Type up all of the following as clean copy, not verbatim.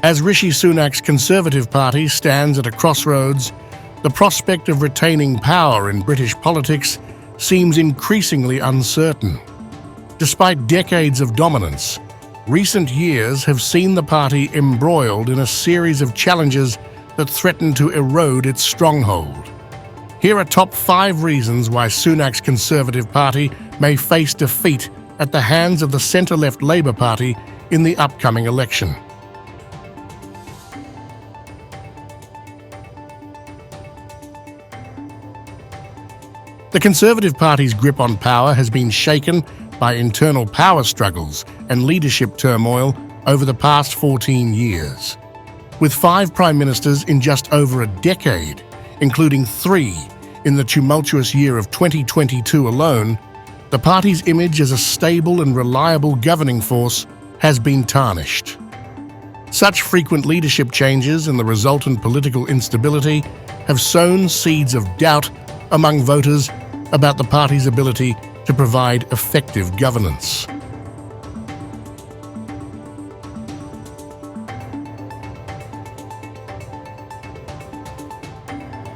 As Rishi Sunak's Conservative Party stands at a crossroads, the prospect of retaining power in British politics seems increasingly uncertain. Despite decades of dominance, recent years have seen the party embroiled in a series of challenges that threaten to erode its stronghold. Here are top 5 reasons why Sunak's Conservative Party may face defeat at the hands of the centre-left Labour Party in the upcoming election. The Conservative Party's grip on power has been shaken by internal power struggles and leadership turmoil over the past 14 years. With 5 prime ministers in just over a decade, including 3 in the tumultuous year of 2022 alone, the party's image as a stable and reliable governing force has been tarnished. Such frequent leadership changes and the resultant political instability have sown seeds of doubt among voters about the party's ability to provide effective governance.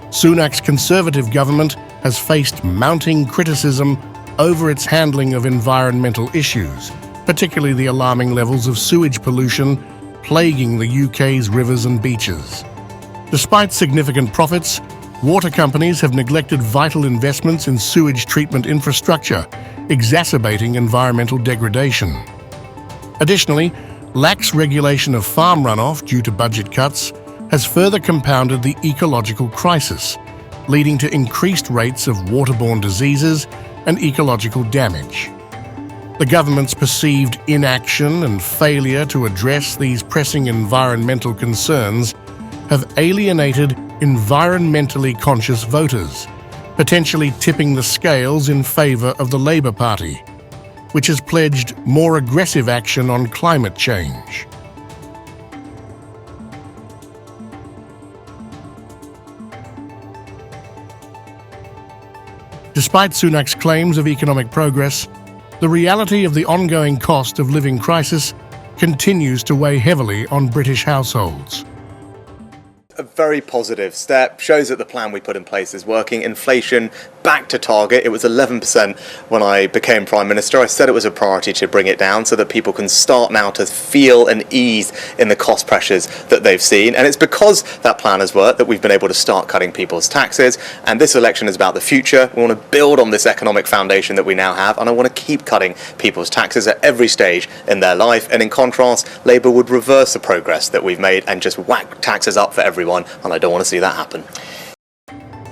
Sunak's Conservative government has faced mounting criticism over its handling of environmental issues, particularly the alarming levels of sewage pollution plaguing the UK's rivers and beaches. Despite significant profits, water companies have neglected vital investments in sewage treatment infrastructure, exacerbating environmental degradation. Additionally, lax regulation of farm runoff due to budget cuts has further compounded the ecological crisis, leading to increased rates of waterborne diseases and ecological damage. The government's perceived inaction and failure to address these pressing environmental concerns have alienated environmentally conscious voters, potentially tipping the scales in favour of the Labour Party, which has pledged more aggressive action on climate change. Despite Sunak's claims of economic progress, the reality of the ongoing cost of living crisis continues to weigh heavily on British households. A very positive step, shows that the plan we put in place is working. Inflation back to target. It was 11% when I became Prime Minister. I said it was a priority to bring it down so that people can start now to feel an ease in the cost pressures that they've seen. And it's because that plan has worked that we've been able to start cutting people's taxes. And this election is about the future. We want to build on this economic foundation that we now have, and I want to keep cutting people's taxes at every stage in their life. And in contrast, Labour would reverse the progress that we've made and just whack taxes up for everyone, and I don't want to see that happen.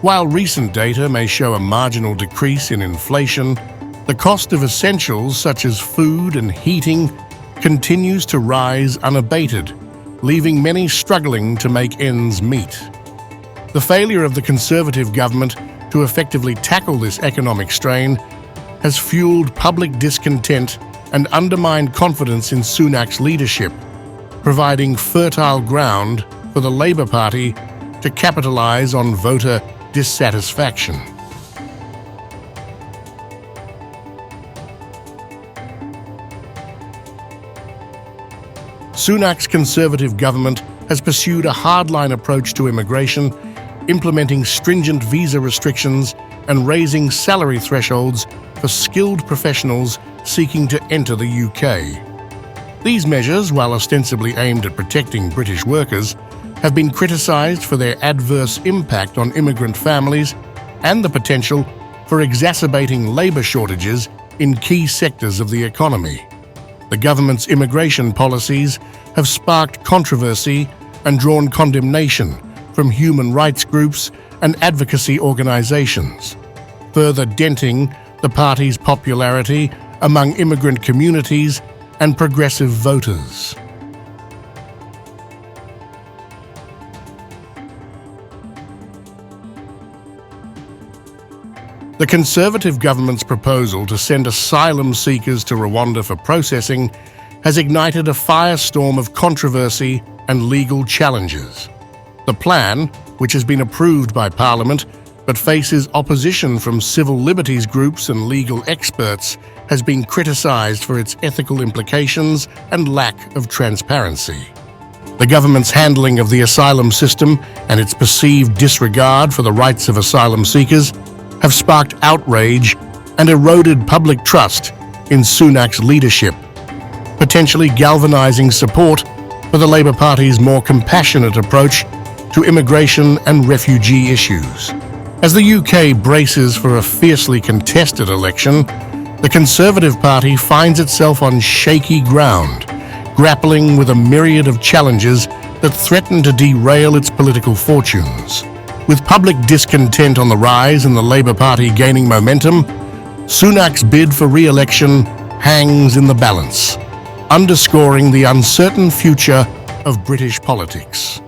While recent data may show a marginal decrease in inflation, the cost of essentials such as food and heating continues to rise unabated, leaving many struggling to make ends meet. The failure of the Conservative government to effectively tackle this economic strain has fueled public discontent and undermined confidence in Sunak's leadership, providing fertile ground for the Labour Party to capitalise on voter dissatisfaction. Sunak's Conservative government has pursued a hardline approach to immigration, implementing stringent visa restrictions and raising salary thresholds for skilled professionals seeking to enter the UK. These measures, while ostensibly aimed at protecting British workers, have been criticised for their adverse impact on immigrant families and the potential for exacerbating labour shortages in key sectors of the economy. The government's immigration policies have sparked controversy and drawn condemnation from human rights groups and advocacy organisations, further denting the party's popularity among immigrant communities and progressive voters. The Conservative government's proposal to send asylum seekers to Rwanda for processing has ignited a firestorm of controversy and legal challenges. The plan, which has been approved by Parliament but faces opposition from civil liberties groups and legal experts, has been criticised for its ethical implications and lack of transparency. The government's handling of the asylum system and its perceived disregard for the rights of asylum seekers have sparked outrage and eroded public trust in Sunak's leadership, potentially galvanizing support for the Labour Party's more compassionate approach to immigration and refugee issues. As the UK braces for a fiercely contested election, the Conservative Party finds itself on shaky ground, grappling with a myriad of challenges that threaten to derail its political fortunes. With public discontent on the rise and the Labour Party gaining momentum, Sunak's bid for re-election hangs in the balance, underscoring the uncertain future of British politics.